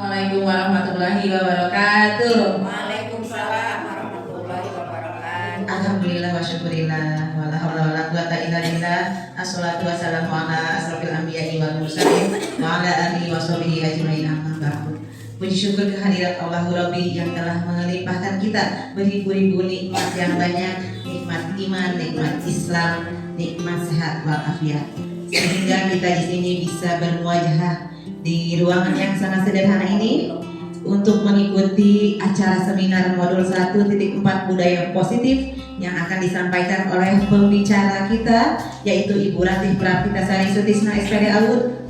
Assalamualaikum warahmatullahi wabarakatuh. Waalaikumsalam warahmatullahi wabarakatuh. Alhamdulillah wa syukurillah wala haula wala quwata illa billah. Assalatu wassalamu ala asrofil anbiya'i wal mursalin wa ala alihi wa sahbihi ajmain, amma ba'du. Puji syukur kehadirat Allah Rabbi yang telah melimpahkan kita beribu-ribu nikmat yang banyak, nikmat iman, nikmat Islam, nikmat sehat walafiat, sehingga kita di sini bisa bermuajahah di ruangan yang sangat sederhana ini untuk mengikuti acara seminar modul 1.4 budaya positif yang akan disampaikan oleh pembicara kita, yaitu Ibu Ratih Prapitasari Sutisna SPD Aud.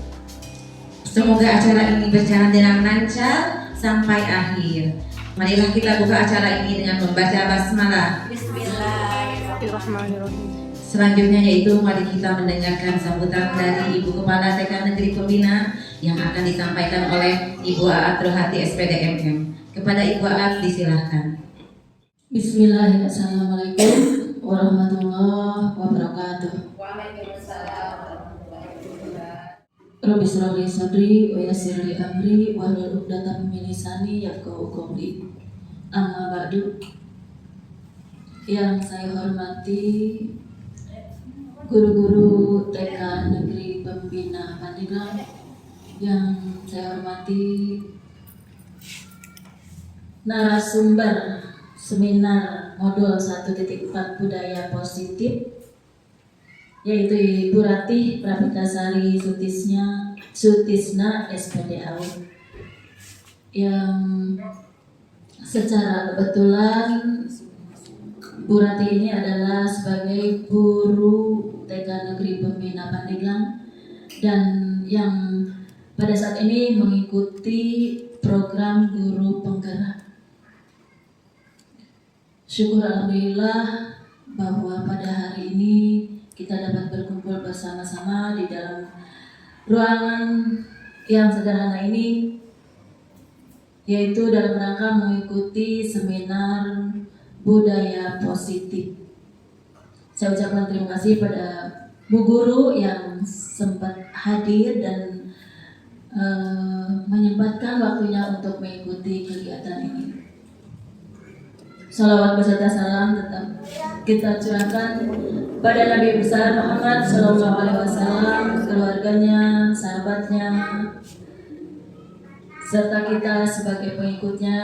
Semoga acara ini berjalan dengan lancar sampai akhir. Marilah kita buka acara ini dengan membaca basmalah. Bismillahirrahmanirrahim. Selanjutnya yaitu mari kita mendengarkan sambutan dari Ibu Kepala TK Negeri Pembina yang akan disampaikan oleh Ibu Aat Rohati SPD MM. Kepada Ibu Aat disilahkan. Bismillahirrahmanirrahim. Assalamualaikum warahmatullahi wabarakatuh. Waalaikumsalam warahmatullahi wabarakatuh. Rabbi shrah li sadri wa yassir li amri wahlul 'uqdatam min lisani yafqahu qawli. Amma ba'du. Yang saya hormati guru-guru TK Negeri Pembina Pandeglang, yang saya hormati narasumber seminar modul 1.4 budaya positif, yaitu Ibu Ratih Prapitasari Sutisna SPD Aud, yang secara kebetulan Bu Ratih ini adalah sebagai guru TK Negeri Pembina Pandeglang dan yang pada saat ini mengikuti program guru penggerak. Syukur alhamdulillah bahwa pada hari ini kita dapat berkumpul bersama-sama di dalam ruangan yang sederhana ini, yaitu dalam rangka mengikuti seminar budaya positif. Saya ucapkan terima kasih pada Bu Guru yang sempat hadir dan menyempatkan waktunya untuk mengikuti kegiatan ini. Salawat beserta salam tetap kita curahkan pada Nabi besar Muhammad SAW, keluarganya, sahabatnya, serta kita sebagai pengikutnya.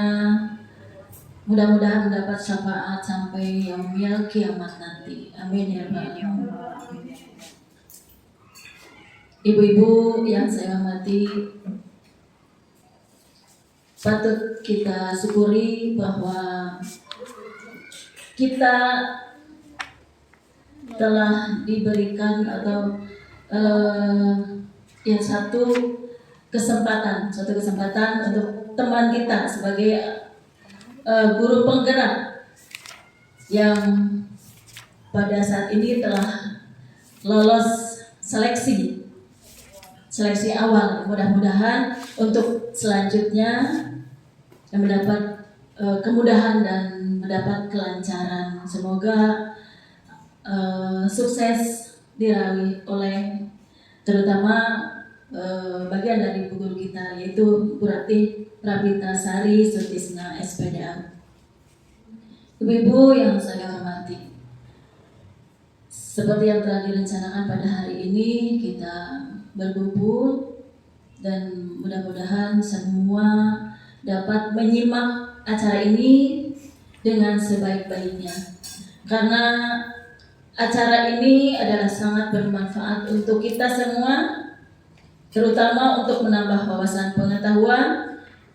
Mudah-mudahan mendapat syafaat sampai yaumil kiamat nanti. Amin ya rabbal alamin. Ibu-ibu yang saya hormati, patut kita syukuri bahwa kita telah diberikan atau satu kesempatan untuk teman kita sebagai guru penggerak yang pada saat ini telah lolos seleksi awal. Mudah-mudahan untuk selanjutnya mendapat kemudahan dan mendapat kelancaran. Semoga sukses diraih oleh terutama bagian dari guru kita, yaitu Bu Ratih Prapitasari Sutisna SPD Aud. Ibu-ibu yang saya hormati, seperti yang telah direncanakan pada hari ini kita berkumpul dan mudah-mudahan semua dapat menyimak acara ini dengan sebaik-baiknya, karena acara ini adalah sangat bermanfaat untuk kita semua, terutama untuk menambah wawasan pengetahuan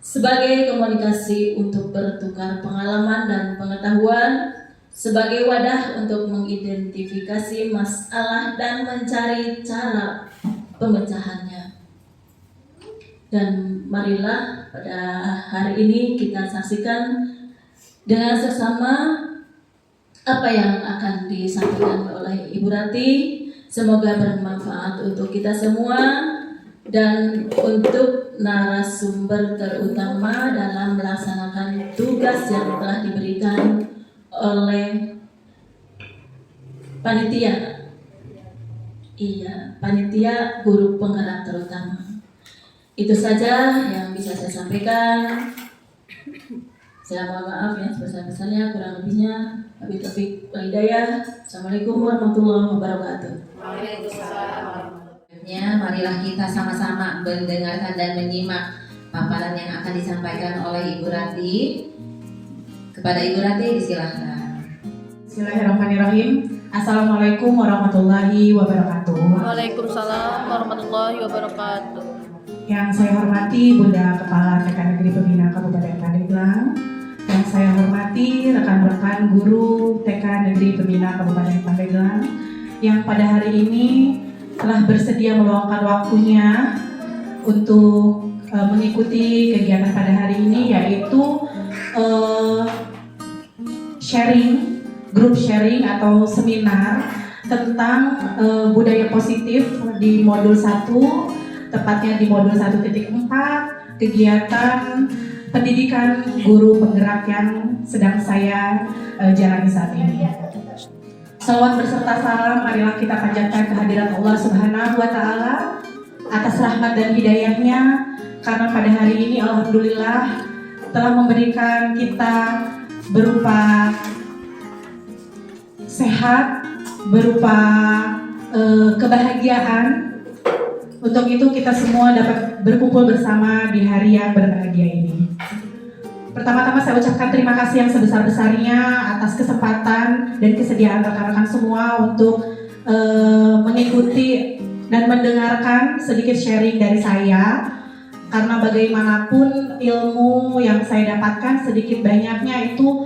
sebagai komunikasi untuk bertukar pengalaman dan pengetahuan, sebagai wadah untuk mengidentifikasi masalah dan mencari cara pemecahannya. Dan marilah pada hari ini kita saksikan dengan seksama apa yang akan disampaikan oleh Ibu Ratih. Semoga bermanfaat untuk kita semua dan untuk narasumber terutama dalam melaksanakan tugas yang telah diberikan oleh panitia. Panitia guru penggerak terutama. Itu saja yang bisa saya sampaikan. Saya mohon maaf ya sebesar-besarnya, kurang lebihnya. Wabillahi taufiq wal hidayah. Assalamualaikum warahmatullahi wabarakatuh. Waalaikumsalam. Marilah kita sama-sama mendengarkan dan menyimak paparan yang akan disampaikan oleh Ibu Rati. Kepada Ibu Rati disilahkan. Bismillahirrahmanirrahim. Assalamualaikum warahmatullahi wabarakatuh. Waalaikumsalam warahmatullahi wabarakatuh. Yang saya hormati Bunda Kepala TK Negeri Pembina Kabupaten Pandeglang. Yang saya hormati rekan-rekan guru TK Negeri Pembina Kabupaten Pandeglang yang pada hari ini telah bersedia meluangkan waktunya untuk mengikuti kegiatan pada hari ini, yaitu grup sharing atau seminar tentang budaya positif di modul 1, tepatnya di modul 1.4, kegiatan pendidikan guru penggerak yang sedang saya jalani saat ini. Salawat berserta salam marilah kita panjatkan kehadirat Allah Subhanahu wa Ta'ala atas rahmat dan hidayahnya, karena pada hari ini alhamdulillah telah memberikan kita berupa sehat, berupa kebahagiaan. Untuk itu kita semua dapat berkumpul bersama di hari yang berbahagia ini. Pertama-tama saya ucapkan terima kasih yang sebesar-besarnya atas kesempatan dan kesediaan rekan-rekan semua untuk mengikuti dan mendengarkan sedikit sharing dari saya. Karena bagaimanapun ilmu yang saya dapatkan sedikit banyaknya itu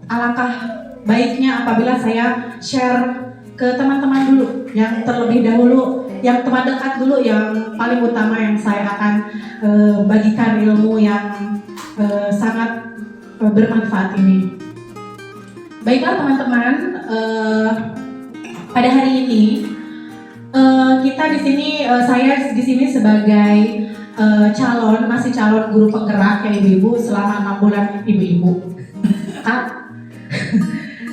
alangkah baiknya apabila saya share ke teman-teman dulu yang terlebih dahulu, yang teman dekat dulu, yang paling utama yang saya akan bagikan ilmu yang sangat bermanfaat ini. Baiklah teman-teman, pada hari ini kita di sini, saya di sini sebagai masih calon guru penggerak ya ibu-ibu selama 6 bulan ibu-ibu.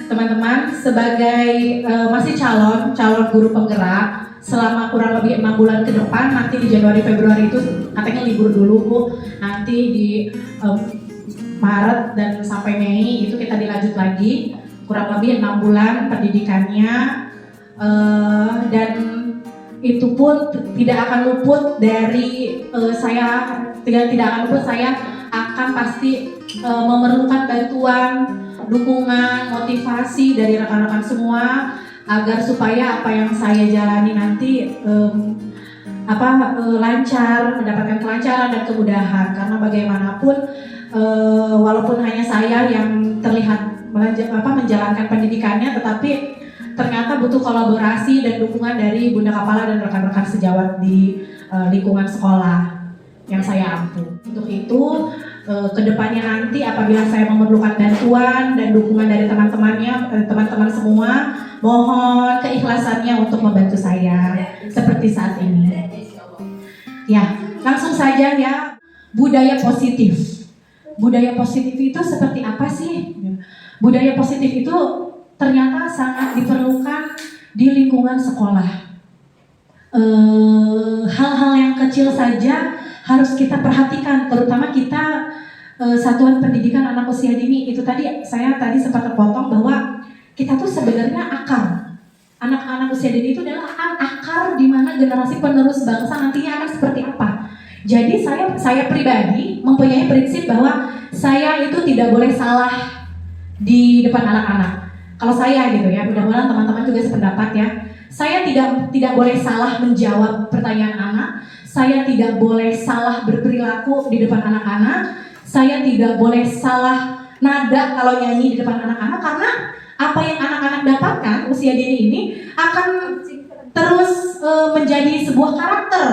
Teman-teman, sebagai masih calon guru penggerak selama kurang lebih 6 bulan ke depan, nanti di Januari Februari itu katanya libur dulu Bu, nanti di Maret dan sampai Mei itu kita dilanjut lagi kurang lebih 6 bulan pendidikannya, dan itu pun tidak akan luput dari saya akan pasti memerlukan bantuan, dukungan, motivasi dari rekan-rekan semua agar supaya apa yang saya jalani nanti lancar, mendapatkan kelancaran dan kemudahan. Karena bagaimanapun walaupun hanya saya yang terlihat menjalankan pendidikannya, tetapi ternyata butuh kolaborasi dan dukungan dari Bunda Kepala dan rekan-rekan sejawat di lingkungan sekolah yang saya ampu. Untuk itu kedepannya nanti apabila saya memerlukan bantuan dan dukungan dari teman-teman semua, mohon keikhlasannya untuk membantu saya seperti saat ini. Ya, langsung saja ya, budaya positif. Budaya positif itu seperti apa sih? Budaya positif itu ternyata sangat diperlukan di lingkungan sekolah. Hal-hal yang kecil saja harus kita perhatikan, terutama kita satuan pendidikan anak usia dini. Itu saya tadi sempat terpotong bahwa kita tuh sebenarnya akar. Anak-anak usia dini itu adalah akar di mana generasi penerus bangsa nantinya akan seperti apa. Jadi saya pribadi mempunyai prinsip bahwa saya itu tidak boleh salah di depan anak-anak. Kalau saya gitu ya, mudah-mudahan teman-teman juga sependapat ya. Saya tidak boleh salah menjawab pertanyaan anak. Saya tidak boleh salah berperilaku di depan anak-anak. Saya tidak boleh salah nada kalau nyanyi di depan anak-anak, karena apa yang anak-anak dapatkan usia dini ini akan terus menjadi sebuah karakter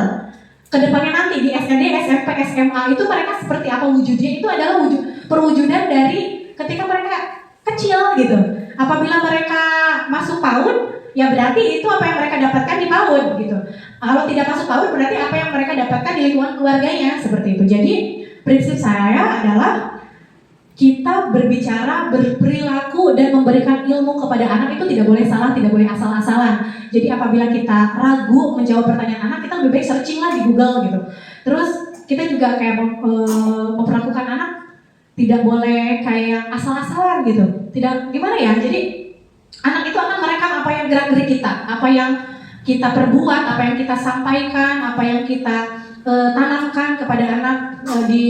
kedepannya nanti di SD, SMP, SMA itu mereka seperti apa wujudnya, itu adalah perwujudan dari ketika mereka kecil gitu. Apabila mereka masuk PAUD, ya berarti itu apa yang mereka dapatkan di PAUD gitu. Kalau tidak masuk PAUD berarti apa yang mereka dapatkan di lingkungan keluarganya, seperti itu. Jadi prinsip saya adalah kita berbicara, berperilaku, dan memberikan ilmu kepada anak itu tidak boleh salah, tidak boleh asal-asalan. Jadi apabila kita ragu menjawab pertanyaan anak, kita lebih baik searching lah di Google gitu. Terus kita juga kayak memperlakukan anak tidak boleh kayak asal-asalan gitu. Tidak gimana ya? Jadi anak itu akan merekam apa yang gerak-gerik kita, apa yang kita perbuat, apa yang kita sampaikan, apa yang kita tanamkan kepada anak di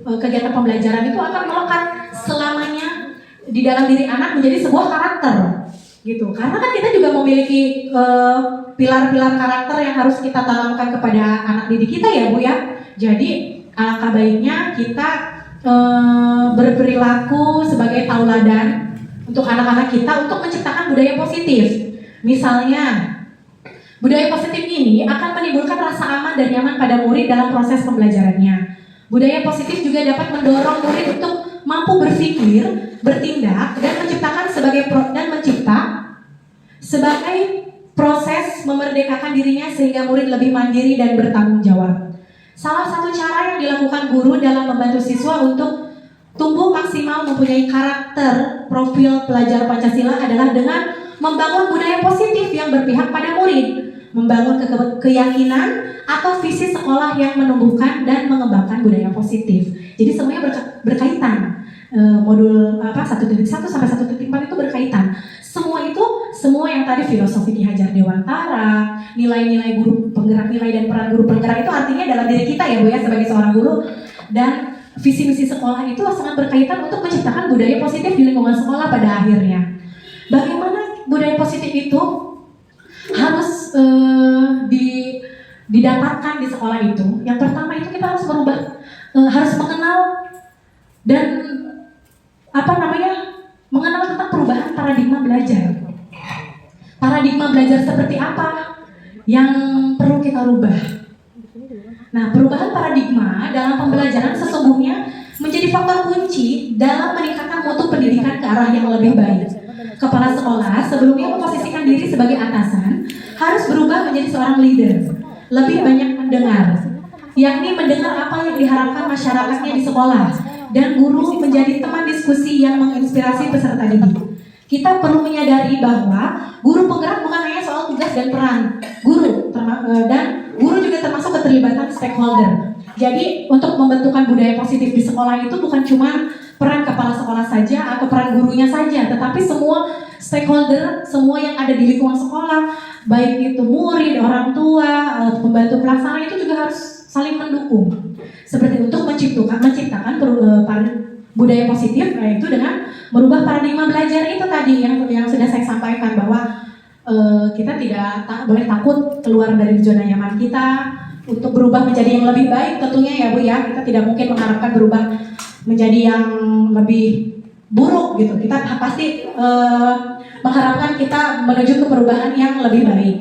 kegiatan pembelajaran itu akan melekat selamanya di dalam diri anak menjadi sebuah karakter gitu. Karena kan kita juga memiliki pilar-pilar karakter yang harus kita tanamkan kepada anak didik kita ya Bu ya. Jadi alangkah baiknya kita berperilaku sebagai tauladan untuk anak-anak kita untuk menciptakan budaya positif. Misalnya budaya positif ini akan menimbulkan rasa aman dan nyaman pada murid dalam proses pembelajarannya. Budaya positif juga dapat mendorong murid untuk mampu berpikir, bertindak, dan menciptakan sebagai proses memerdekakan dirinya sehingga murid lebih mandiri dan bertanggung jawab. Salah satu cara yang dilakukan guru dalam membantu siswa untuk tumbuh maksimal mempunyai karakter profil pelajar Pancasila adalah dengan membangun budaya positif yang berpihak pada murid, membangun keyakinan atau visi sekolah yang menumbuhkan dan mengembangkan budaya positif. Jadi semuanya berkaitan. Modul 1.1 sampai 1.4 itu berkaitan. Semua yang tadi filosofi Ki Hajar Dewantara, nilai-nilai guru penggerak, nilai dan peran guru penggerak itu artinya dalam diri kita ya Bu ya sebagai seorang guru, dan visi misi sekolah itu sangat berkaitan untuk menciptakan budaya positif di lingkungan sekolah pada akhirnya. Bagaimana budaya positif itu harus didapatkan di sekolah itu? Yang pertama itu kita harus merubah, harus mengenal dan mengenal tentang perubahan paradigma belajar. Paradigma belajar seperti apa yang perlu kita rubah? Nah, perubahan paradigma dalam pembelajaran sesungguhnya menjadi faktor kunci dalam meningkatkan mutu pendidikan ke arah yang lebih baik. Kepala sekolah sebelumnya memposisikan diri sebagai atasan harus berubah menjadi seorang leader, lebih banyak mendengar, yakni mendengar apa yang diharapkan masyarakatnya di sekolah, dan guru menjadi teman diskusi yang menginspirasi peserta didik. Kita perlu menyadari bahwa guru penggerak bukan hanya soal tugas dan peran guru, dan guru juga termasuk keterlibatan stakeholder. Jadi untuk membentukkan budaya positif di sekolah itu bukan cuma peran kepala sekolah saja atau peran gurunya saja, tetapi semua stakeholder, semua yang ada di lingkungan sekolah, baik itu murid, orang tua, pembantu pelaksana itu juga harus saling mendukung. Seperti untuk menciptakan budaya positif, yaitu dengan merubah paradigma belajar itu tadi yang sudah saya sampaikan, bahwa kita tidak boleh takut keluar dari zona nyaman kita untuk berubah menjadi yang lebih baik tentunya ya Bu ya. Kita tidak mungkin mengharapkan berubah menjadi yang lebih buruk gitu. Kita pasti mengharapkan kita menuju ke perubahan yang lebih baik.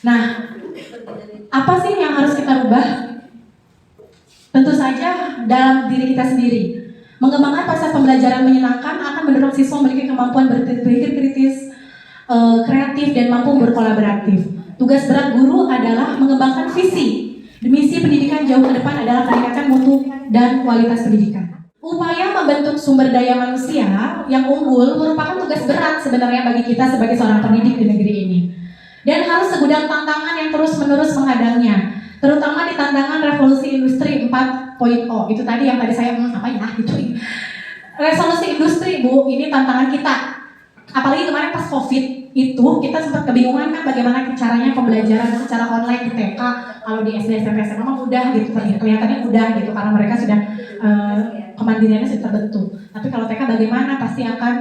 Nah, apa sih yang harus kita rubah? Tentu saja dalam diri kita sendiri. Mengembangkan proses pembelajaran menyenangkan akan mendorong siswa memiliki kemampuan berpikir kritis, kreatif, dan mampu berkolaboratif. Tugas berat guru adalah mengembangkan visi. Misi pendidikan jauh ke depan adalah meningkatkan mutu dan kualitas pendidikan. Upaya membentuk sumber daya manusia yang unggul merupakan tugas berat sebenarnya bagi kita sebagai seorang pendidik di negeri ini. Dan harus segudang tantangan yang terus-menerus menghadangnya, terutama di tantangan revolusi industri 4.0. Itu tadi yang tadi saya revolusi industri Bu, ini tantangan kita. Apalagi kemarin pas COVID itu kita sempat kebingungan kan bagaimana caranya pembelajaran secara online di TK. Kalau di SD, SMP, SMA memang mudah gitu, kelihatannya mudah gitu karena mereka sudah kemandiriannya sudah terbentuk. Tapi kalau TK bagaimana, pasti akan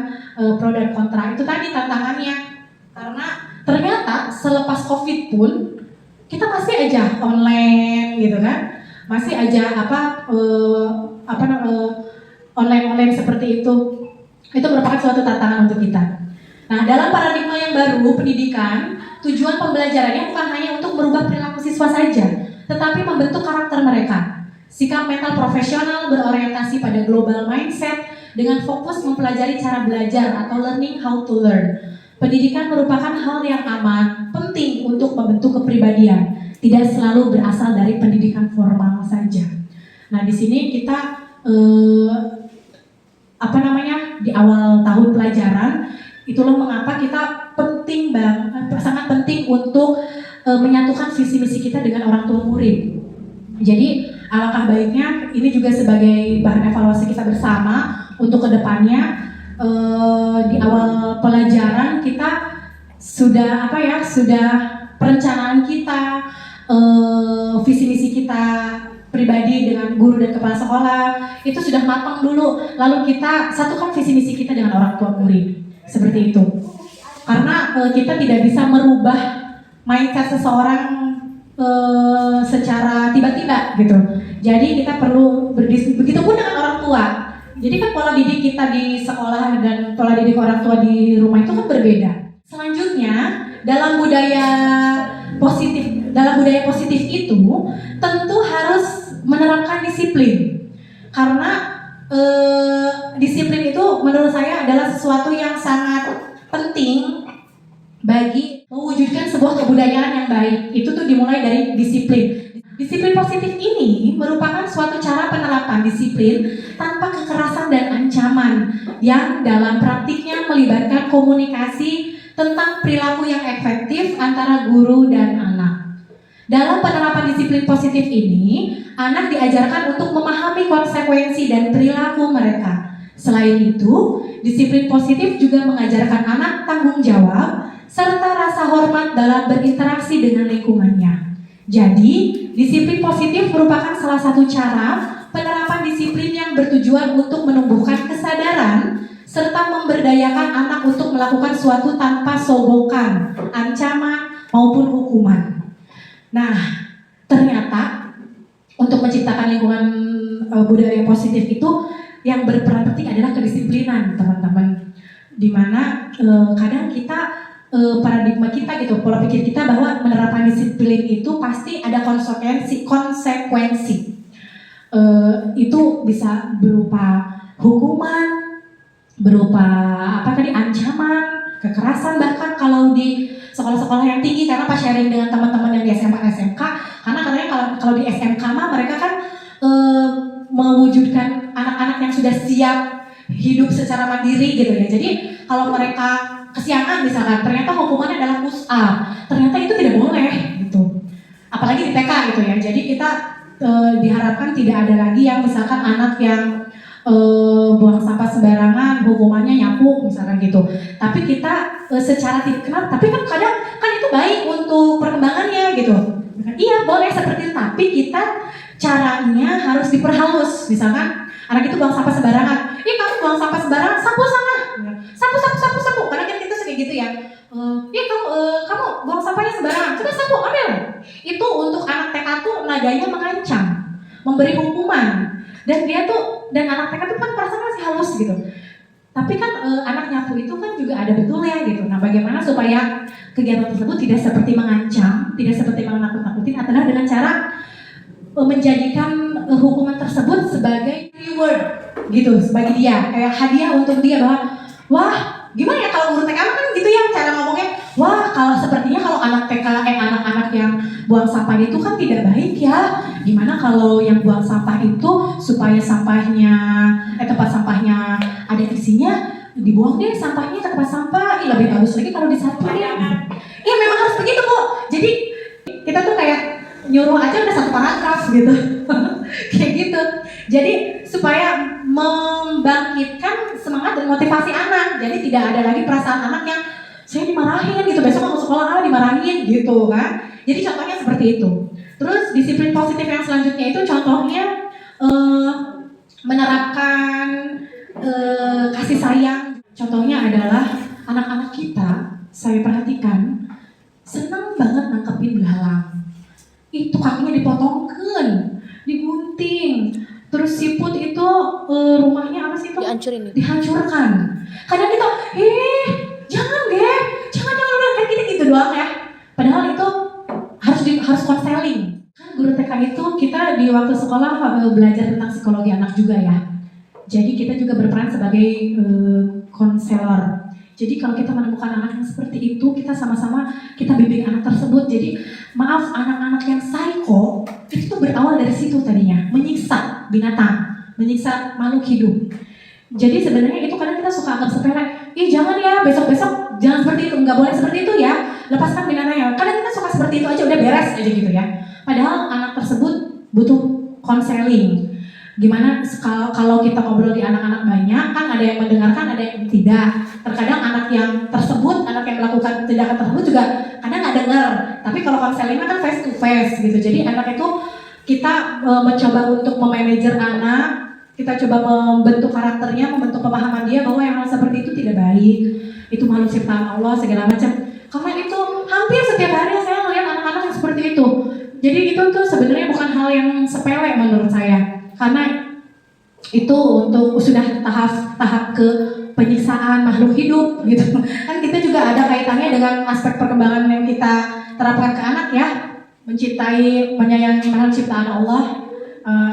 pro dan kontra. Itu tadi tantangannya. Karena ternyata selepas COVID pun kita masih aja online gitu kan, masih aja online seperti itu merupakan suatu tantangan untuk kita. Nah, dalam paradigma yang baru pendidikan, tujuan pembelajarannya bukan hanya untuk merubah perilaku siswa saja, tetapi membentuk karakter mereka. Sikap mental profesional berorientasi pada global mindset dengan fokus mempelajari cara belajar atau learning how to learn. Pendidikan merupakan hal yang amat penting untuk membentuk kepribadian, tidak selalu berasal dari pendidikan formal saja. Nah, di sini kita di awal tahun pelajaran. Itulah mengapa kita sangat penting untuk menyatukan visi misi kita dengan orang tua murid. Jadi alangkah baiknya ini juga sebagai bahan evaluasi kita bersama untuk kedepannya. Di awal pelajaran kita sudah perencanaan kita, visi misi kita pribadi dengan guru dan kepala sekolah itu sudah matang dulu, lalu kita satukan visi misi kita dengan orang tua murid seperti itu, karena kita tidak bisa merubah mindset seseorang secara tiba-tiba gitu. Jadi kita perlu berdiskusi, begitupun dengan orang tua. Jadi kan pola didik kita di sekolah dan pola didik orang tua di rumah itu kan berbeda. Selanjutnya dalam budaya positif itu tentu harus menerapkan disiplin, karena disiplin itu menurut saya adalah sesuatu yang sangat penting bagi mewujudkan sebuah kebudayaan yang baik. Itu tuh dimulai dari disiplin. Disiplin positif ini merupakan suatu cara penerapan disiplin tanpa kekerasan dan ancaman yang dalam praktiknya melibatkan komunikasi tentang perilaku yang efektif antara guru dan anak. Dalam penerapan disiplin positif ini, anak diajarkan untuk memahami konsekuensi dan perilaku mereka. Selain itu, disiplin positif juga mengajarkan anak tanggung jawab serta rasa hormat dalam berinteraksi dengan lingkungannya. Jadi, disiplin positif merupakan salah satu cara penerapan disiplin yang bertujuan untuk menumbuhkan kesadaran serta memberdayakan anak untuk melakukan suatu tanpa sogokan, ancaman, maupun hukuman. Nah, ternyata untuk menciptakan lingkungan budaya positif itu yang berperan penting adalah kedisiplinan, teman-teman. Dimana kadang kita paradigma kita gitu, pola pikir kita bahwa menerapkan disiplin itu pasti ada konsekuensi. Itu bisa berupa hukuman, berupa ancaman, kekerasan, bahkan kalau di sekolah-sekolah yang tinggi, karena pas sharing dengan teman-teman yang di SMA SMK, karena katanya kalau di SMK mah mereka kan mewujudkan anak-anak yang sudah siap hidup secara mandiri gitu ya. Jadi kalau mereka kesiangan misalkan, ternyata hukumannya adalah push up, ternyata itu tidak boleh gitu, apalagi di TK gitu ya. Jadi kita diharapkan tidak ada lagi yang misalkan anak yang buang sampah sembarangan, hukumannya nyapu misalkan gitu. Tapi kita secara tidak kenal, tapi kan kadang kan itu baik untuk perkembangannya gitu. Iya boleh seperti itu, tapi kita caranya harus diperhalus. Misalkan anak itu buang sampah sembarangan, kamu buang sampah sembarangan, sapu sana, sapu. Karena kan kita kayak gitu ya. Kamu buang sampahnya sembarangan, coba sapu, ambil. Itu untuk anak TK tuh nadanya mengancam, memberi hukuman. Dan anak TK tuh kan perasaan masih halus gitu. Tapi kan anak nyapu itu kan juga ada betulnya gitu. Nah, bagaimana supaya kegiatan tersebut tidak seperti mengancam, tidak seperti menakut-nakutin, adalah dengan cara menjadikan hukuman tersebut sebagai reward gitu, sebagai dia kayak hadiah untuk dia, bahwa wah gimana ya kalau guru TK kan gitu ya cara ngomongnya, wah kalau sepertinya kalau anak TK anak-anak yang buang sampah itu kan tidak baik ya, gimana kalau yang buang sampah itu supaya tempat sampahnya ada isinya, dibuang deh sampahnya ke tempat sampah. Lebih bagus lagi kalau disapu ya. Iya memang harus begitu Bu. Jadi kita tuh kayak nyuruh aja udah satu paragraf gitu. Kayak gitu. Jadi supaya membangkitkan semangat dan motivasi anak. Jadi tidak ada lagi perasaan anak yang saya dimarahin gitu, besok mau sekolah dimarahin gitu kan. Jadi contohnya seperti itu. Terus disiplin positif yang selanjutnya itu contohnya menerapkan kasih sayang. Contohnya adalah anak-anak kita, saya perhatikan senang banget nangkepin belalang. Itu kakinya dipotongkan, digunting. Terus siput itu rumahnya apa sih itu? Dihancurkan. Kadang kita, jangan kan kita gitu doang ya. Padahal itu harus konseling. Kan guru TK itu kita di waktu sekolah belajar tentang psikologi anak juga ya. Jadi kita juga berperan sebagai konselor. Jadi kalau kita menemukan anak yang seperti itu, kita sama-sama kita bimbing anak tersebut. Jadi maaf, anak-anak yang psycho itu tuh berawal dari situ tadinya, menyiksa binatang. menyiksa makhluk hidup. Jadi sebenarnya itu kadang kita suka anggap sepele, ih jangan ya, besok-besok jangan seperti itu, nggak boleh seperti itu ya, lepaskan binatangnya. Kadang kita suka seperti itu aja, udah beres aja gitu ya. Padahal anak tersebut butuh konseling. Gimana kalau kita ngobrol di anak-anak banyak, kan ada yang mendengarkan, ada yang tidak. Terkadang anak yang tersebut, anak yang melakukan tindakan tersebut juga kadang nggak dengar. Tapi kalau konselingnya kan face to face gitu. Jadi anak itu kita mencoba untuk memanajer anak, kita coba membentuk karakternya, membentuk pemahaman dia bahwa yang hal seperti itu tidak baik, itu makhluk ciptaan Allah segala macam. Karena itu hampir setiap hari saya melihat anak-anak yang seperti itu. Jadi itu tuh sebenarnya bukan hal yang sepele menurut saya, karena itu untuk sudah tahap ke penyiksaan makhluk hidup gitu. Kan kita juga ada kaitannya dengan aspek perkembangan yang kita terapkan ke anak ya, mencintai, menyayangi makhluk ciptaan Allah.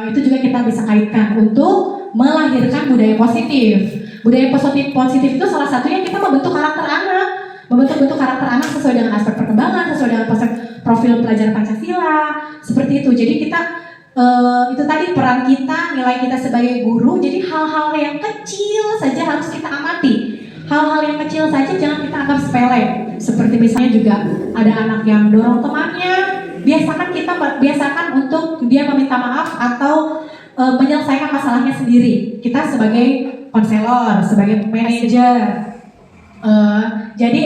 Itu juga kita bisa kaitkan untuk melahirkan budaya positif. Budaya positif itu salah satunya kita membentuk karakter anak, membentuk karakter anak sesuai dengan aspek perkembangan, sesuai dengan profil pelajar Pancasila, seperti itu. Jadi kita itu tadi peran kita, nilai kita sebagai guru. Jadi hal-hal yang kecil saja harus kita amati. Hal-hal yang kecil saja jangan kita anggap sepele. Seperti misalnya juga ada anak yang dorong temannya. Biasakan untuk dia meminta maaf atau menyelesaikan masalahnya sendiri. Kita sebagai konselor, sebagai manajer, jadi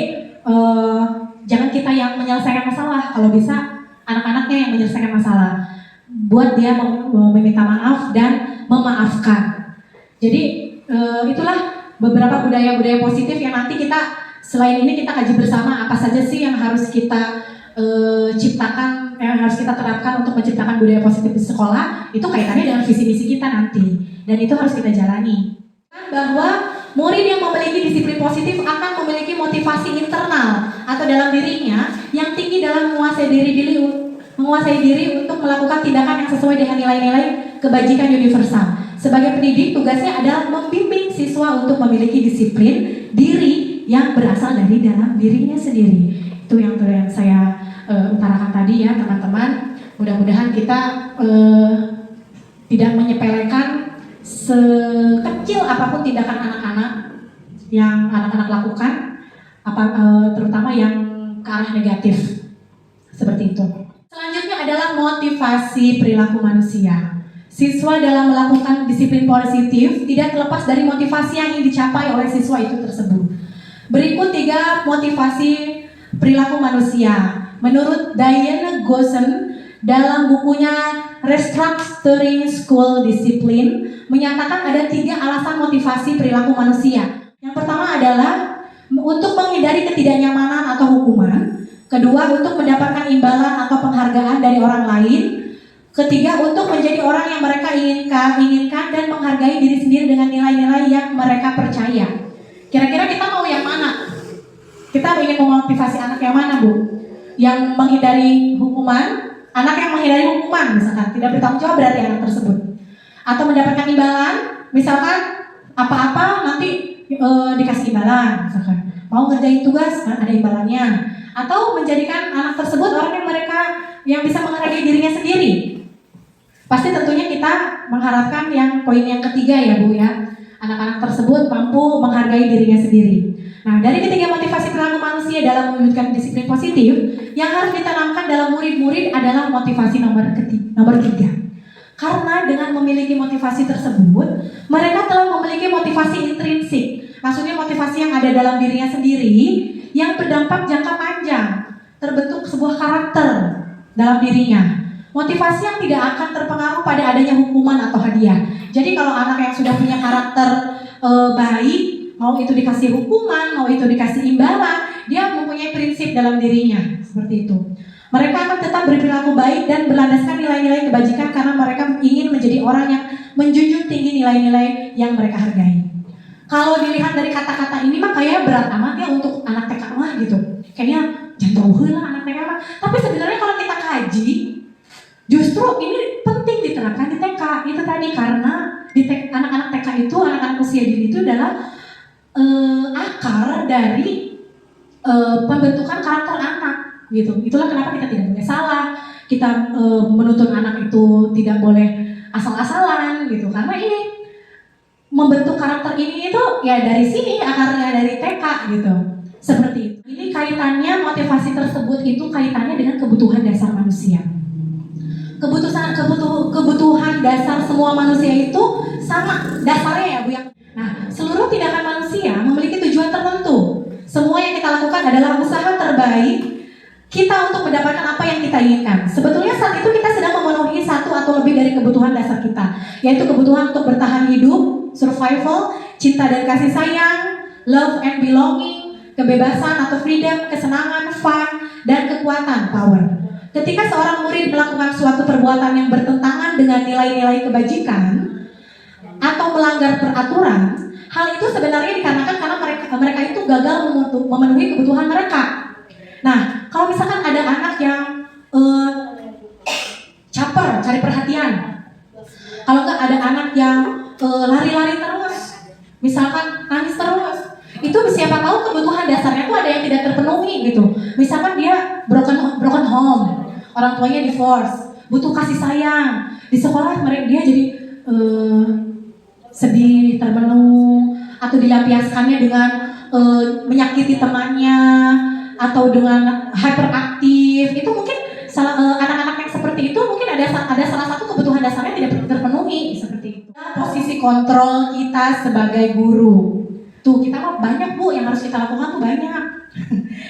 jangan kita yang menyelesaikan masalah. Kalau bisa anak-anaknya yang menyelesaikan masalah. Buat dia meminta maaf dan memaafkan. Jadi itulah beberapa budaya-budaya positif yang nanti kita selain ini kita kaji bersama apa saja sih yang harus kita ciptakan, yang harus kita terapkan untuk menciptakan budaya positif di sekolah. Itu kaitannya dengan visi misi kita nanti, dan itu harus kita jalani. Bahwa murid yang memiliki disiplin positif akan memiliki motivasi internal atau dalam dirinya yang tinggi dalam menguasai diri untuk melakukan tindakan yang sesuai dengan nilai-nilai kebajikan universal. Sebagai pendidik, tugasnya adalah membimbing siswa untuk memiliki disiplin diri yang berasal dari dalam dirinya sendiri. Itu yang saya utarakan tadi ya teman-teman. Mudah-mudahan kita tidak menyepelekan sekecil apapun tindakan anak-anak yang anak-anak lakukan, terutama yang ke arah negatif seperti itu. Selanjutnya adalah motivasi perilaku manusia. Siswa dalam melakukan disiplin positif tidak terlepas dari motivasi yang ingin dicapai oleh siswa itu tersebut. Berikut 3 motivasi perilaku manusia. Menurut Diane Gossen dalam bukunya Restructuring School Discipline menyatakan ada 3 alasan motivasi perilaku manusia. Yang pertama adalah untuk menghindari ketidaknyamanan atau hukuman. Kedua, untuk mendapatkan imbalan atau penghargaan dari orang lain. Ketiga, untuk menjadi orang yang mereka inginkan dan menghargai diri sendiri dengan nilai-nilai yang mereka percaya. Kira-kira kita mau yang mana? Kita ingin memotivasi anak yang mana, Bu? Yang menghindari hukuman, anak yang menghindari hukuman misalkan, tidak bertanggung jawab berarti anak tersebut. Atau mendapatkan imbalan, misalkan apa-apa nanti dikasih imbalan, misalkan. Mau ngerjain tugas, ada imbalannya. Atau menjadikan anak tersebut orang yang bisa menghargai dirinya sendiri. Pasti tentunya kita mengharapkan yang poin yang ketiga ya Bu ya. Anak-anak tersebut mampu menghargai dirinya sendiri. Nah, dari ketiga motivasi perilaku manusia dalam mewujudkan disiplin positif, yang harus ditanamkan dalam murid-murid adalah motivasi nomor 3. Karena dengan memiliki motivasi tersebut, mereka telah memiliki motivasi intrinsik. Maksudnya motivasi yang ada dalam dirinya sendiri, yang berdampak jangka panjang, terbentuk sebuah karakter dalam dirinya. Motivasi yang tidak akan terpengaruh pada adanya hukuman atau hadiah. Jadi kalau anak yang sudah punya karakter baik, mau itu dikasih hukuman, mau itu dikasih imbalan, dia mempunyai prinsip dalam dirinya, seperti itu. Mereka akan tetap berperilaku baik dan berlandaskan nilai-nilai kebajikan karena mereka ingin menjadi orang yang menjunjung tinggi nilai-nilai yang mereka hargai. Kalau dilihat dari kata-kata ini mah kayak berat amat ya untuk anak TK mah gitu. Kayaknya jangan lah anak TK mah. Tapi sebenarnya kalau kita kaji, justru ini penting diterapkan di TK. Itu tadi karena di anak-anak TK itu, anak-anak usia dini itu adalah akar dari pembentukan karakter anak gitu. Itulah kenapa kita tidak boleh salah. Kita menuntun anak itu tidak boleh asal-asalan gitu, karena ini membentuk karakter ini itu ya dari sini, akarnya dari TK gitu, seperti itu. Ini kaitannya, motivasi tersebut itu kaitannya dengan kebutuhan dasar manusia. Kebutuhan dasar semua manusia itu sama dasarnya ya Bu ya. Nah, seluruh tindakan manusia memiliki tujuan tertentu. Semua yang kita lakukan adalah usaha terbaik kita untuk mendapatkan apa yang kita inginkan. Sebetulnya saat itu kita sedang memenuhi satu atau lebih dari kebutuhan dasar kita, yaitu kebutuhan untuk bertahan hidup, survival, cinta dan kasih sayang, love and belonging, kebebasan atau freedom, kesenangan, fun, dan kekuatan, power. Ketika seorang murid melakukan suatu perbuatan yang bertentangan dengan nilai-nilai kebajikan atau melanggar peraturan, hal itu sebenarnya dikarenakan karena mereka itu gagal memenuhi kebutuhan mereka. Nah, kalau misalkan ada anak yang caper, cari perhatian, kalau nggak ada anak yang lari-lari terus, misalkan nangis terus, itu siapa tahu kebutuhan dasarnya itu ada yang tidak terpenuhi gitu. Misalkan dia broken home, orang tuanya divorce, butuh kasih sayang. Di sekolah dia jadi sedih, termenung, atau dilampiaskannya dengan menyakiti temannya, atau dengan hyperaktif. Itu mungkin anak-anak yang seperti itu mungkin ada salah satu kebutuhan dasarnya tidak terpenuhi, seperti itu. Posisi kontrol kita sebagai guru. Tuh, kita mah banyak Bu yang harus kita lakukan tuh banyak.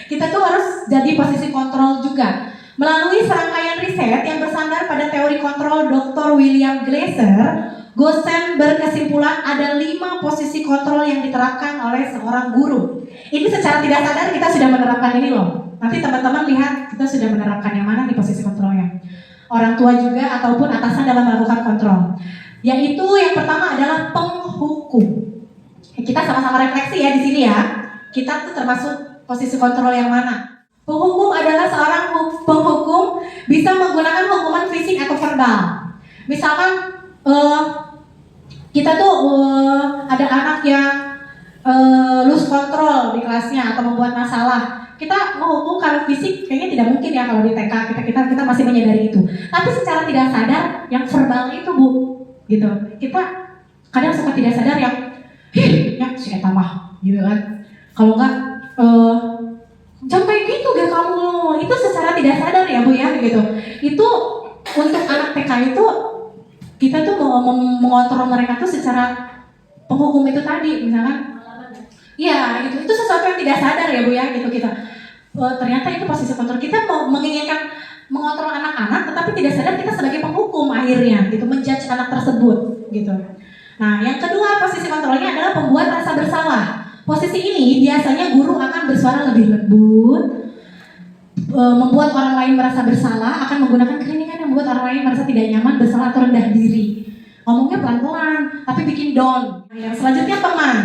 Kita tuh harus jadi posisi kontrol juga. Melalui serangkaian riset yang bersandar pada teori kontrol Dr. William Glasser, Gosen berkesimpulan ada 5 posisi kontrol yang diterapkan oleh seorang guru. Ini secara tidak sadar kita sudah menerapkan ini loh. Nanti teman-teman lihat kita sudah menerapkan yang mana di posisi kontrolnya. Orang tua juga ataupun atasan dalam melakukan kontrol. Yaitu yang pertama adalah penghukum. Kita sama-sama refleksi ya di sini ya. Kita tuh termasuk posisi kontrol yang mana? Penghukum adalah seorang penghukum bisa menggunakan hukuman fisik atau verbal. Misalkan kita tuh ada anak yang lose control di kelasnya atau membuat masalah. Kita menghukum kalau fisik kayaknya tidak mungkin ya kalau di TK kita masih menyadari itu. Tapi secara tidak sadar yang verbal itu Bu, gitu. Kita kadang suka tidak sadar yang ya si eta mah gitu kan. Kalau enggak jangan kayak gitu deh kamu. Itu secara tidak sadar ya Bu ya gitu. Itu untuk anak TK itu kita tuh mau mengontrol mereka tuh secara penghukum itu tadi, misalkan ya itu sesuatu yang tidak sadar ya Bu ya gitu kita. Ternyata itu posisi kontrol. Kita mau menginginkan mengontrol anak-anak tetapi tidak sadar kita sebagai penghukum akhirnya gitu, menjudge anak tersebut gitu. Nah, yang kedua posisi kontrolnya adalah pembuat rasa bersalah. Posisi ini biasanya guru akan bersuara lebih lembut, membuat orang lain merasa bersalah, akan menggunakan keheningan yang membuat orang lain merasa tidak nyaman, bersalah atau rendah diri. Ngomongnya pelan-pelan, tapi bikin down. Yang selanjutnya teman.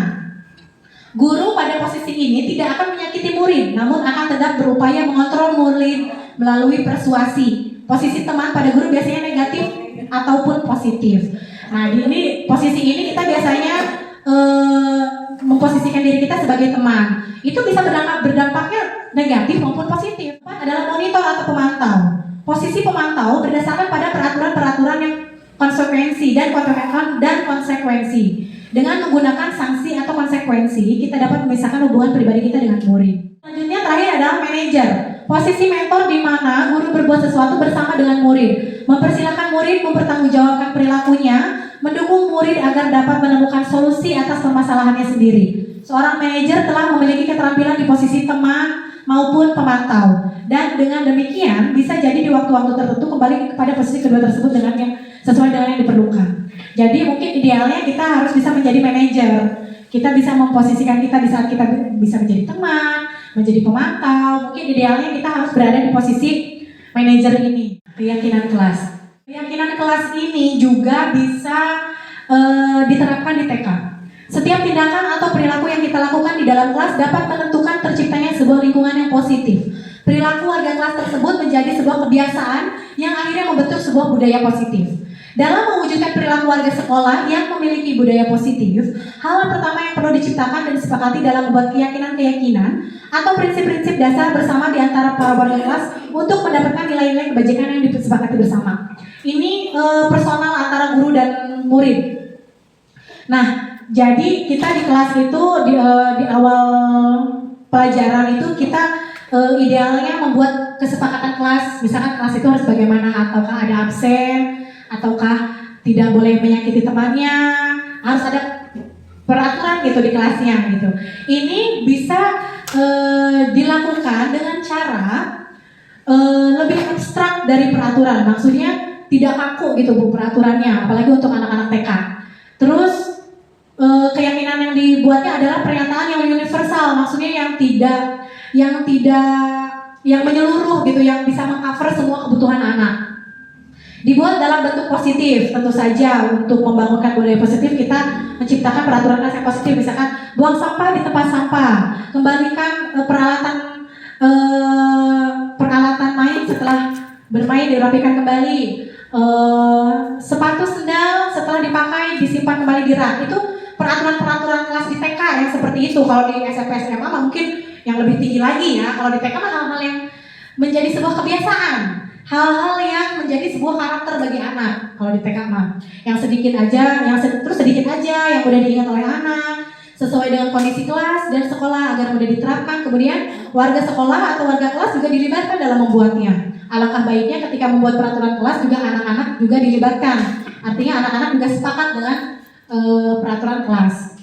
Guru pada posisi ini tidak akan menyakiti murid, namun akan tetap berupaya mengontrol murid melalui persuasi. Posisi teman pada guru biasanya negatif ataupun positif. Nah, di posisi ini kita biasanya memposisikan diri kita sebagai teman. Itu bisa berdampaknya negatif maupun positif. Adalah monitor atau pemantau. Posisi pemantau berdasarkan pada peraturan-peraturan yang konsekuensi dan konsekuensi. Dengan menggunakan sanksi atau konsekuensi, kita dapat memisahkan hubungan pribadi kita dengan murid. Selanjutnya terakhir adalah manajer. Posisi mentor di mana guru berbuat sesuatu bersama dengan murid, mempersilahkan murid mempertanggungjawabkan perilakunya, mendukung murid agar dapat menemukan solusi atas permasalahannya sendiri. Seorang manajer telah memiliki keterampilan di posisi teman maupun pemantau, dan dengan demikian bisa jadi di waktu-waktu tertentu kembali kepada posisi kedua tersebut dengan yang sesuai dengan yang diperlukan. Jadi mungkin idealnya kita harus bisa menjadi manajer. Kita bisa memposisikan kita di saat kita bisa menjadi teman, menjadi pemantau. Mungkin idealnya kita harus berada di posisi manajer ini. Keyakinan kelas. Keyakinan kelas ini juga bisa diterapkan di TK. Setiap tindakan atau perilaku yang kita lakukan di dalam kelas dapat menentukan terciptanya sebuah lingkungan yang positif. Perilaku warga kelas tersebut menjadi sebuah kebiasaan yang akhirnya membentuk sebuah budaya positif. Dalam mewujudkan perilaku warga sekolah yang memiliki budaya positif, hal pertama yang perlu diciptakan dan disepakati dalam membuat keyakinan-keyakinan atau prinsip-prinsip dasar bersama di antara para warga kelas untuk mendapatkan nilai-nilai kebajikan yang disepakati bersama. Ini personal antara guru dan murid. Nah, jadi kita di kelas itu di awal pelajaran itu kita idealnya membuat kesepakatan kelas. Misalkan kelas itu harus bagaimana, ataukah ada absen, ataukah tidak boleh menyakiti temannya, harus ada peraturan gitu di kelasnya gitu. Ini bisa dilakukan dengan cara lebih abstrak dari peraturan. Maksudnya tidak kaku gitu Bu peraturannya, apalagi untuk anak-anak TK. Terus keyakinan yang dibuatnya adalah pernyataan yang universal, maksudnya yang menyeluruh gitu, yang bisa mengcover semua kebutuhan anak. Dibuat dalam bentuk positif, tentu saja untuk membangunkan budaya positif kita menciptakan peraturan kelas yang positif. Misalkan buang sampah di tempat sampah, kembalikan peralatan main setelah bermain dirapikan kembali, sepatu sendal setelah dipakai disimpan kembali di rak. Itu peraturan-peraturan kelas di TK yang seperti itu. Kalau di SMP SMA mungkin yang lebih tinggi lagi ya. Kalau di TK mah hal-hal yang menjadi sebuah kebiasaan, hal-hal yang menjadi sebuah karakter bagi anak. Kalau di TK mah yang sedikit aja, terus sedikit aja yang udah diingat oleh anak, sesuai dengan kondisi kelas dan sekolah agar mudah diterapkan. Kemudian warga sekolah atau warga kelas juga dilibatkan dalam membuatnya. Alangkah baiknya ketika membuat peraturan kelas juga anak-anak juga dilibatkan. Artinya anak-anak juga sepakat dengan peraturan kelas.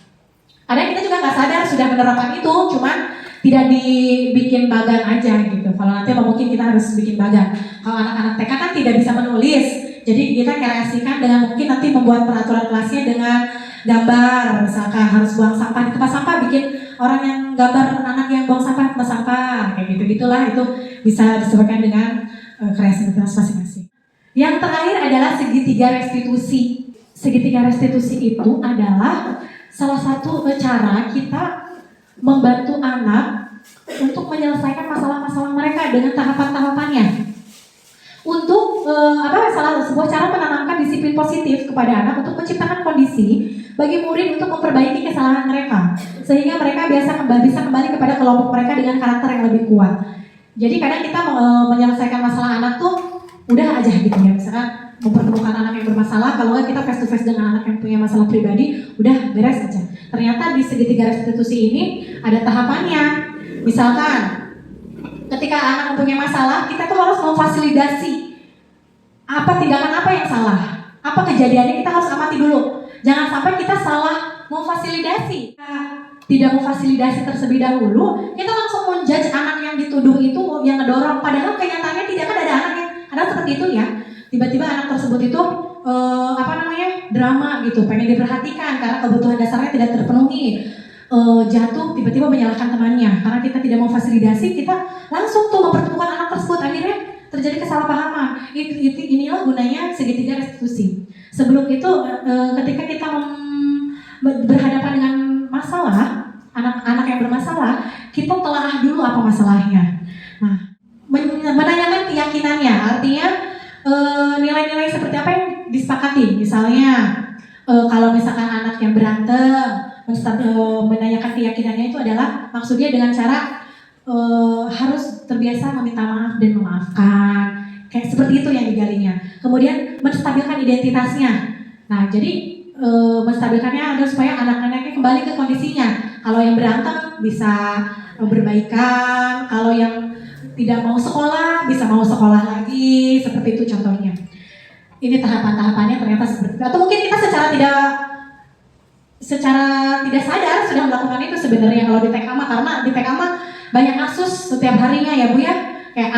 Kadang kita juga nggak sadar sudah menerapkan itu, cuman tidak dibikin bagan aja gitu. Kalau nanti mungkin kita harus bikin bagan. Kalau anak-anak TK kan tidak bisa menulis, jadi kita kreasikan dengan mungkin nanti membuat peraturan kelasnya dengan gambar. Misalkan harus buang sampah di tempat sampah, bikin orang yang gambar anak yang buang sampah di tempat sampah, kayak gitu-gitulah. Itu bisa disesuaikan dengan kreativitas masing-masing. Yang terakhir adalah segitiga restitusi. Segitiga restitusi itu adalah salah satu cara kita membantu anak untuk menyelesaikan masalah-masalah mereka dengan tahapan-tahapannya. Untuk sebuah cara menanamkan disiplin positif kepada anak untuk menciptakan kondisi bagi murid untuk memperbaiki kesalahan mereka, sehingga mereka bisa kembali kepada kelompok mereka dengan karakter yang lebih kuat. Jadi kadang kita menyelesaikan masalah anak tuh udah aja gitu ya, misalkan mempertemukan anak yang bermasalah, kalau nggak kita face to face dengan anak yang punya masalah pribadi, udah beres aja. Ternyata di segitiga restitusi ini ada tahapannya. Misalkan ketika anak mempunyai masalah, kita tuh harus memfasilitasi tindakan apa yang salah, apa kejadiannya, kita harus amati dulu. Jangan sampai kita salah memfasilitasi. Tidak memfasilitasi terlebih dahulu, kita langsung menjudge anak yang dituduh itu yang ngedorong, padahal kenyataannya tidak kan ada anak yang seperti itu ya. Tiba-tiba anak tersebut itu drama gitu, pengen diperhatikan karena kebutuhan dasarnya tidak terpenuhi, jatuh tiba-tiba menyalahkan temannya karena kita tidak memfasilitasi, kita langsung tuh mempertemukan anak tersebut, akhirnya terjadi kesalahpahaman. Inilah gunanya segitiga restitusi. Sebelum itu ketika kita berhadapan dengan masalah, anak-anak yang bermasalah, kita telaah dulu apa masalahnya. Nah, menanyakan keyakinannya, artinya nilai-nilai seperti apa yang disepakati. Misalnya kalau misalkan anak yang berantem, menanyakan keyakinannya itu adalah maksudnya dengan cara harus terbiasa meminta maaf dan memaafkan, kayak seperti itu yang digalinya. Kemudian menstabilkan identitasnya. Nah, jadi menstabilkannya adalah supaya anak-anaknya kembali ke kondisinya. Kalau yang berantem bisa berbaikan, kalau yang tidak mau sekolah bisa mau sekolah lagi, seperti itu contohnya. Ini tahapan-tahapannya ternyata seperti itu. Atau mungkin kita secara tidak sadar sudah melakukan itu sebenarnya kalau di TK mah, karena di TK mah banyak kasus setiap harinya ya Bu ya. Kayak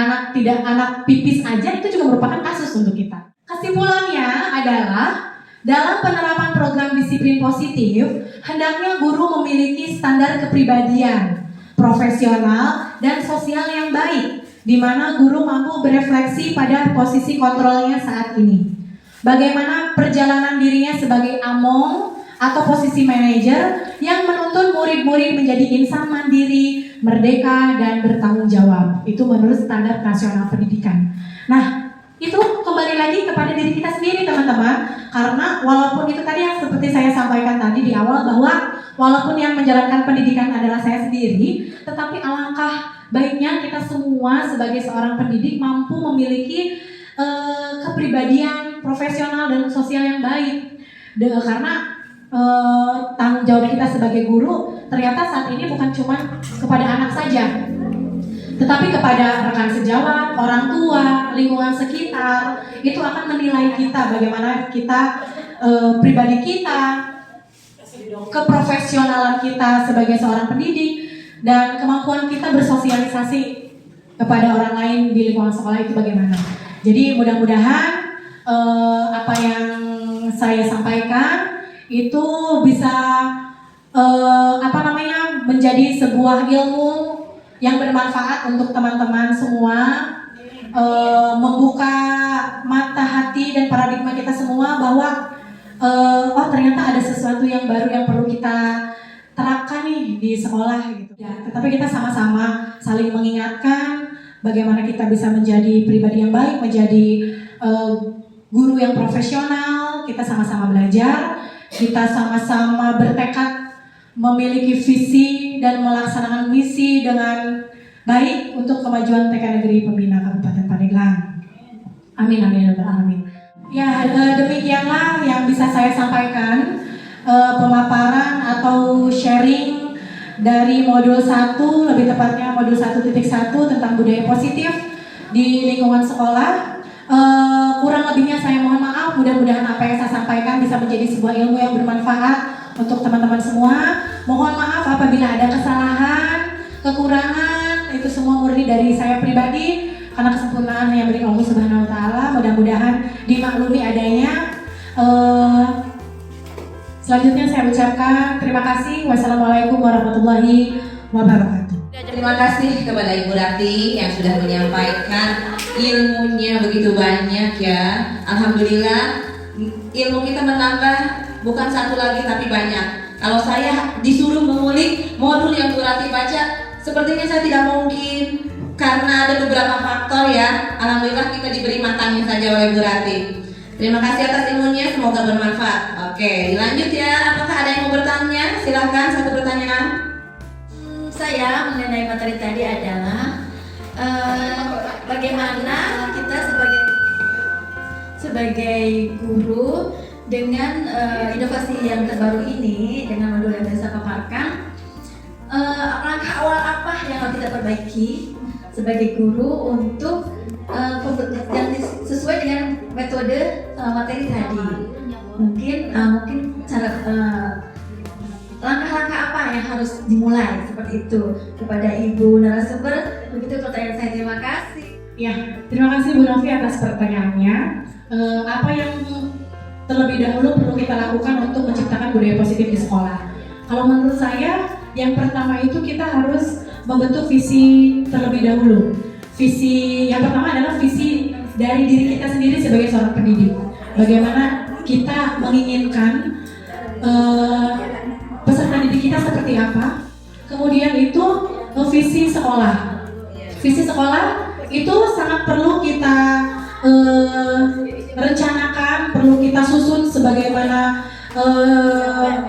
anak pipis aja itu juga merupakan kasus untuk kita. Kesimpulannya adalah dalam penerapan program disiplin positif, hendaknya guru memiliki standar kepribadian, profesional, dan sosial yang baik, di mana guru mampu berefleksi pada posisi kontrolnya saat ini. Bagaimana perjalanan dirinya sebagai among atau posisi manajer yang menuntun murid-murid menjadi insan mandiri, merdeka, dan bertanggung jawab. Itu menurut standar nasional pendidikan. Nah, itu kembali lagi kepada diri kita sendiri teman-teman, karena walaupun itu tadi yang seperti saya sampaikan tadi di awal, bahwa walaupun yang menjalankan pendidikan adalah saya sendiri, tetapi alangkah baiknya kita semua sebagai seorang pendidik mampu memiliki kepribadian profesional dan sosial yang baik. Karena tanggung jawab kita sebagai guru ternyata saat ini bukan cuma kepada anak saja, tetapi kepada rekan sejawat, orang tua, lingkungan sekitar. Itu akan menilai kita, bagaimana kita, pribadi kita, keprofesionalan kita sebagai seorang pendidik, dan kemampuan kita bersosialisasi kepada orang lain di lingkungan sekolah itu bagaimana. Jadi mudah-mudahan apa yang saya sampaikan itu bisa menjadi sebuah ilmu yang bermanfaat untuk teman-teman semua, membuka mata hati dan paradigma kita semua bahwa oh ternyata ada sesuatu yang baru yang perlu kita terapkan nih di sekolah gitu. Ya, tetapi kita sama-sama saling mengingatkan bagaimana kita bisa menjadi pribadi yang baik, menjadi guru yang profesional. Kita sama-sama belajar, kita sama-sama bertekad memiliki visi dan melaksanakan misi dengan baik untuk kemajuan TK Negeri Pembina Kabupaten Pandeglang. Amin amin amin. Ya, demikianlah yang bisa saya sampaikan, pemaparan atau sharing dari modul 1, lebih tepatnya modul 1.1 tentang budaya positif di lingkungan sekolah. Kurang lebihnya saya mohon maaf, mudah-mudahan apa yang saya sampaikan bisa menjadi sebuah ilmu yang bermanfaat untuk teman-teman semua. Mohon maaf apabila ada kesalahan, kekurangan, itu semua murni dari saya pribadi, karena kesempurnaan hanya milik Allah Subhanahu wa taala. Mudah-mudahan dimaklumi adanya. Selanjutnya saya ucapkan terima kasih. Wassalamualaikum warahmatullahi wabarakatuh. Terima kasih kepada Ibu Rati yang sudah menyampaikan ilmunya begitu banyak ya. Alhamdulillah ilmu kita menambah, bukan satu lagi tapi banyak. Kalau saya disuruh mengulik modul yang Bu Rati baca, sepertinya saya tidak mungkin karena ada beberapa faktor ya. Alhamdulillah kita diberi matanya saja oleh Bu Rati. Terima kasih atas ilmunya, semoga bermanfaat. Oke, dilanjut ya. Apakah ada yang mau bertanya? Silahkan, satu pertanyaan. Saya mengenai materi tadi adalah bagaimana kita sebagai guru dengan inovasi yang terbaru ini, dengan modul yang saya paparkan, langkah awal apa yang harus kita perbaiki sebagai guru untuk yang sesuai dengan metode materi tadi. Mungkin cara langkah-langkah apa yang harus dimulai seperti itu. Kepada Ibu narasumber, begitu pertanyaan saya. Terima kasih. Ya, terima kasih Bu Novi atas pertanyaannya. Apa yang terlebih dahulu perlu kita lakukan untuk menciptakan budaya positif di sekolah? Kalau menurut saya, yang pertama itu kita harus membentuk visi terlebih dahulu. Visi yang pertama adalah visi dari diri kita sendiri sebagai seorang pendidik. Bagaimana kita menginginkan peserta didik kita seperti apa. Kemudian itu visi sekolah. Visi sekolah itu sangat perlu kita rencanakan, perlu kita susun sebagaimana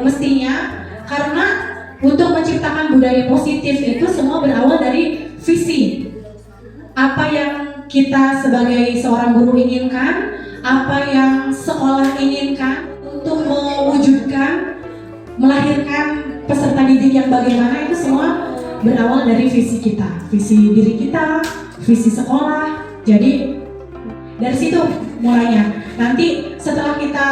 mestinya, karena untuk menciptakan budaya positif itu semua berawal dari visi. Apa yang kita sebagai seorang guru inginkan, apa yang sekolah inginkan untuk mewujudkan, melahirkan peserta didik yang bagaimana, itu semua berawal dari visi kita, visi diri kita, visi sekolah. Jadi dari situ mulainya. Nanti setelah kita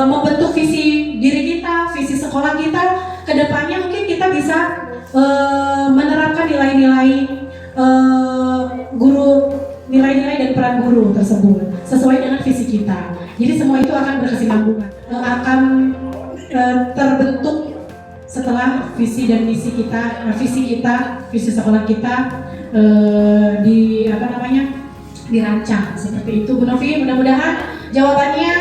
membentuk visi diri kita, visi sekolah kita, kedepannya mungkin kita bisa menerapkan nilai-nilai guru, nilai-nilai dan peran guru tersebut sesuai dengan visi kita. Jadi semua itu akan berkesinambungan, akan terbentuk setelah visi dan misi kita, visi sekolah kita dirancang seperti itu. Bu Novi, mudah-mudahan jawabannya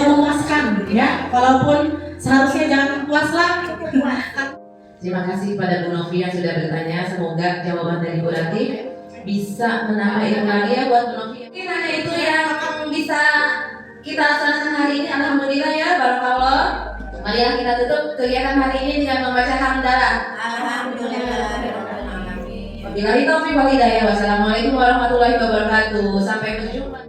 memuaskan ya, walaupun seharusnya jangan puas lah. Terima kasih pada Bu Novi yang sudah bertanya. Semoga jawaban dari Bu Rati bisa menambah ilmu lagi ya buat Bu Novi. Mungkin hanya itu yang bisa kita laksanakan hari ini. Alhamdulillah ya, barakallah. Marilah kita tutup kegiatan hari ini dengan membaca hamdalah. Alhamdulillah. Wabillahi taufiq wal hidayah. Wassalamualaikum warahmatullahi wabarakatuh. Sampai berjumpa.